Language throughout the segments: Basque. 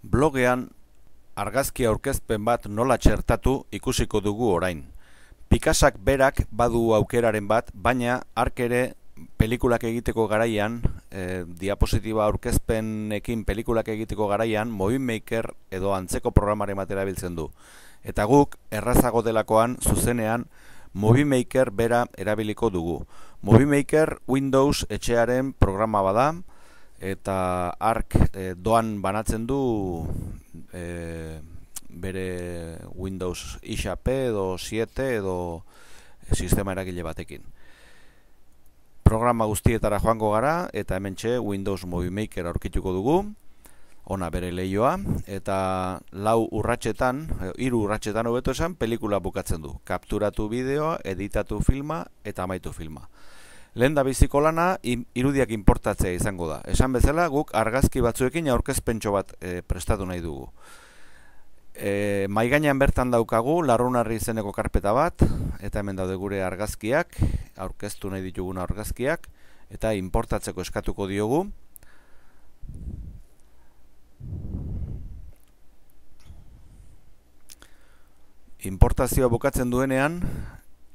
Blogean argazki aurkezpen bat nola txertatu ikusiko dugu orain. Picassak berak badu aukeraren bat, baina hark ere pelikulak egiteko garaian, diapositiba aurkezpenekin pelikulak egiteko garaian, Movie Maker edo antzeko programaren bat erabiltzen du. Eta guk, errazago delakoan, zuzenean, Movie Maker bera erabiliko dugu. Movie Maker Windows etxearen programa bada, eta hark doan banatzen du bere Windows XP edo 7 edo sistema eragile batekin. Programa guztietara joango gara eta hementxe Windows Movie Maker aurkituko dugu. Ona bere leioa, eta 4 urratsetan, 3 urratsetan hobeto esan, pelikula bukatzen du. Kapturatu bideoa, editatu filma eta amaitu filma. Lehen da biziko lana, irudiak inportatzea izango da. Esan bezala, guk argazki batzuekin aurkezpentxo bat prestatu nahi dugu. Maigainan bertan daukagu, Larrunarri izeneko karpeta bat, eta hemen daude gure argazkiak, aurkeztu nahi dituguna argazkiak, eta inportatzeko eskatuko diogu. Inportazioa bukatzen duenean,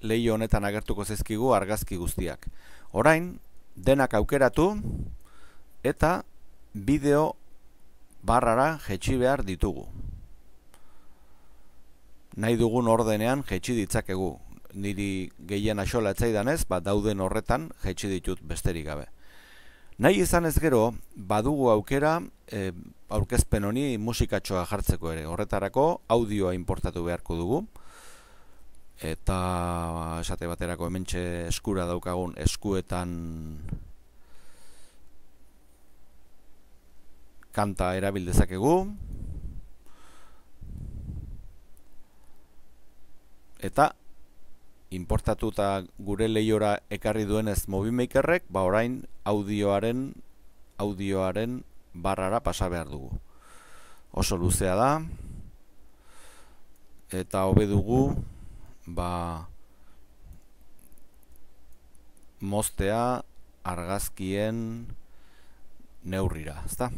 leiho honetan agertuko zaizkigu argazki guztiak. Orain, denak aukeratu eta bideo barrara jetxi behar ditugu. Nahi dugun ordenean jetxi ditzakegu. Niri gehien axola etzaidanez, dauden horretan jetxi ditut besterik gabe. Nahi izan ez gero, badugu aukera aurkezpen honi musikatxoa jartzeko ere. Horretarako audioa inportatu beharko dugu. Eta esate baterako hementxe eskura daukagun eskuetan kanta erabil dezakegu. Eta inportatuta gure leihora ekarri duenez Movie Makerrek, orain audioaren barrara pasa behar dugu. Oso luzea da, eta hobe dugu moztea argazkien neurrira, ezta?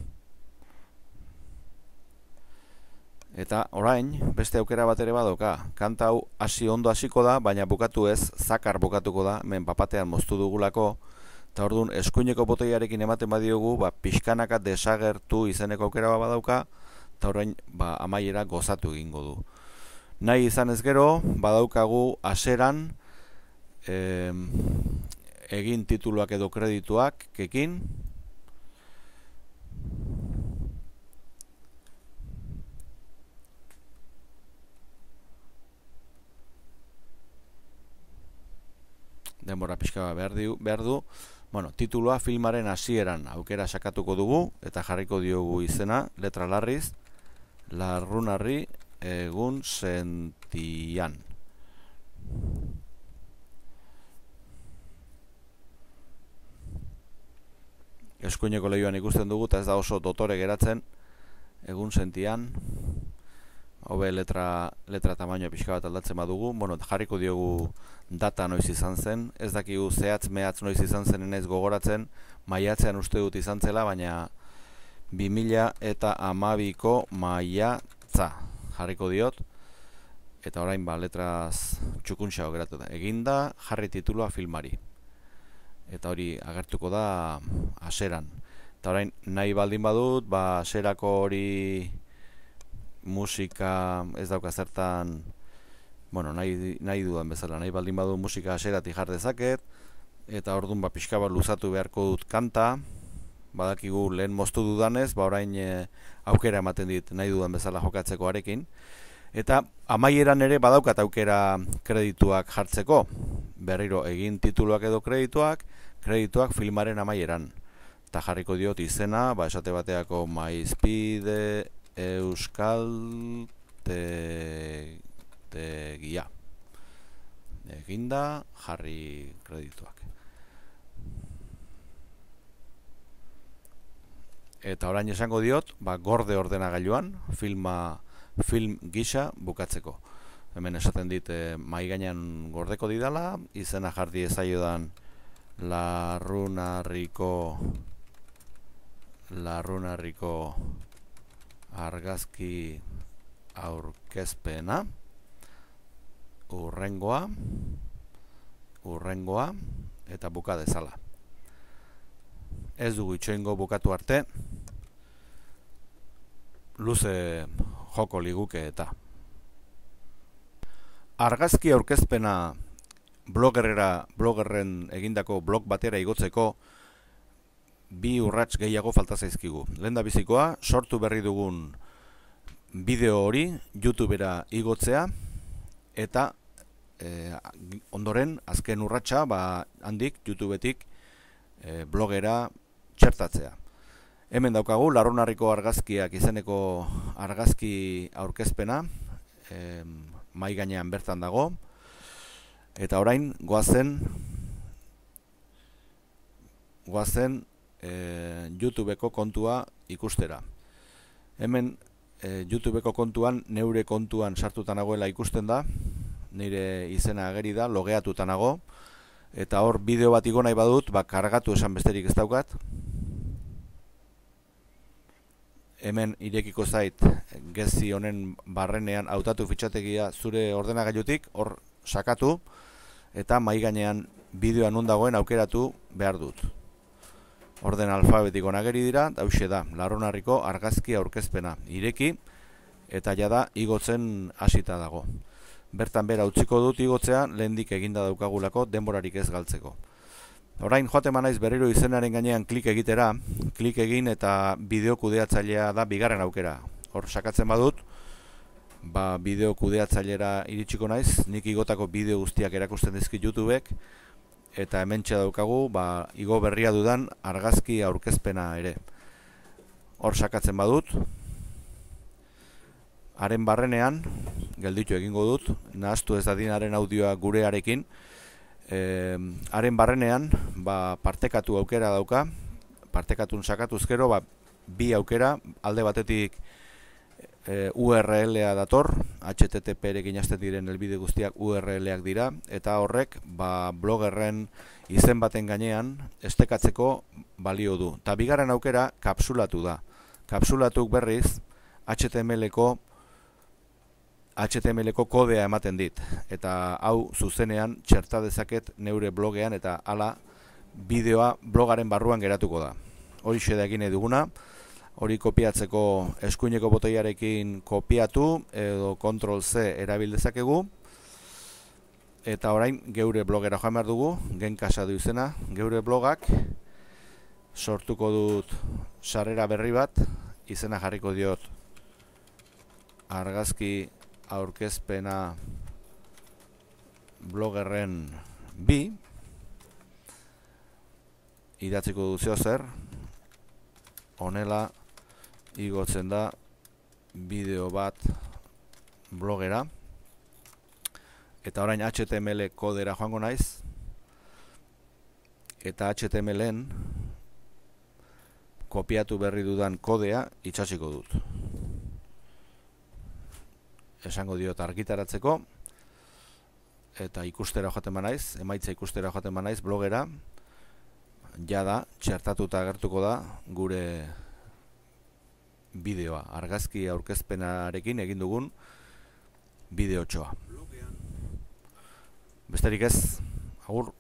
Eta orain, beste aukera bat ere badoka. Kanta hau hasi ondo hasiko da, baina bukatu ez, zakar bukatuko da, hemen papatean moztu dugulako, eta orduan eskuineko botoiarekin ematen badiogu, pixkanaka desagertu izeneko aukera bat badauka, eta orain amaiera gozatu egingo du. Nahi izan ez gero, badaukagu haseran egin tituluak edo kredituak kekin. Denbora pixka behar du. Titulua filmaren hasieran aukera sakatuko dugu, eta jarriko diogu izena, letra larriz, Larrunarri egun sentian. Eskuineko lehioan ikusten dugu, eta ez da oso dotore geratzen, egun sentian. Hobe letra tamainoa pixka bat aldatzen badugu, jarriko diogu data noiz izan zen, ez dakigu zehatz mehatz noiz izan zen enaiz gogoratzen, maiatzean uste dut izan zela, baina 2012ko maiatza jarriko diot, eta orain letraz txukuntxago geratu da. Eginda jarri titulua filmari, eta hori agertuko da haseran. Eta orain nahi baldin badut, haserako hori musika ez dauka zertan, nahi dudan bezala, nahi baldin badu musika haserati jar dezaket, eta orduan pixka bat luzatu beharko dut kanta, badakigu lehen moztu dudanez, orain aukera ematen dit nahi dudan bezala jokatzeko arekin, eta amaieran ere badaukat aukera kredituak jartzeko, berriro egin tituluak edo kredituak filmaren amaieran, eta jarriko diot izena, esate bateako Maizpide Euskal Tegia. Eginda jarri kredituak. Eta orain esango diot, gorde ordenagailuan, film gisa bukatzeko. Hemen esaten dit mai gainean gordeko didala, izena jarri ezaiodan Larrunarriko argazki aurkezpena, urrengoa, eta buka dezala. Ez dugu itxoingo bukatu arte, luze joko liguke eta. Argazki aurkezpena blogerren egindako blog batera igotzeko bi urrats gehiago falta zaizkigu. Lehendabizikoa, sortu berri dugun bideo hori YouTubera igotzea eta ondoren azken urratsa handik YouTubetik blogera txertatzea. Hemen daukagu Larraunarriko argazkiak izeneko argazki aurkezpena, mahai gainean bertan dago, eta orain goazen YouTubeko kontua ikustera. Hemen YouTubeko kontuan, neure kontuan sartuta nagoela ikusten da, nire izena ageri da, logeatuta nago, eta hor bideo bat igo nahi badut, kargatu esan besterik ez daukat. Hemen irekiko zait gezi honen barrenean hautatu fitxategia zure ordenagailutik, hor sakatu, eta mahai gainean bideoa non dagoen aukeratu behar dut. Orden alfabetiko nageri dira, hauxe da, Larraunarriko argazki aurkezpena ireki, eta jada igotzen hasita dago. Bertan bera utziko dut igotzea, lehendik eginda daukagulako denborarik ez galtzeko. Orain joate manaiz berriro izenaren gainean klik egitera, klik egin eta bideo kudeatzailea da bigarren aukera. Hor sakatzen badut, bideo kudeatzailera iritsiko naiz, nik igotako bideo guztiak erakusten dizkit YouTubek, eta hementxe daukagu, igo berria dudan argazki aurkezpena ere. Hor sakatzen badut, haren barrenean, gelditu egingo dut, nahaztu ez dadinaren audioa gurearekin, haren barrenean, partekatu aukera dauka, partekatun sakatuzkero, bi aukera, alde batetik URL-a dator, HTTP-erekin hasten diren helbide guztiak URL-ak dira, eta horrek blogerren izen baten gainean estekatzeko balio du. Ta bigarren aukera kapsulatu da. Kapsulatuk berriz HTML-ko kodea ematen dit, eta hau zuzenean txerta dezaket neure blogean eta hala bideoa blogaren barruan geratuko da. Horixe da egin duguna. Hori kopiatzeko eskuineko botoiarekin kopiatu edo Ctrl+C erabil dezakegu. Eta orain geure blogera joan behar dugu, genkasa du izena, geure blogak. Sortuko dut sarrera berri bat, izena jarriko diot argazki aurkezpena blogerren 2. Idatziko dut zer, honela igotzen da bideo bat blogera, eta orain HTML kodera joango naiz, eta HTML-en kopiatu berri dudan kodea itxasiko dut. Esango diot argitaratzeko, eta ikustera joaten banaiz, emaitza ikustera joaten banaiz blogera, jada txertatuta agertuko da gure bideoa, argazki aurkezpenarekin egin dugun bideotxoa. Besterik ez, agur.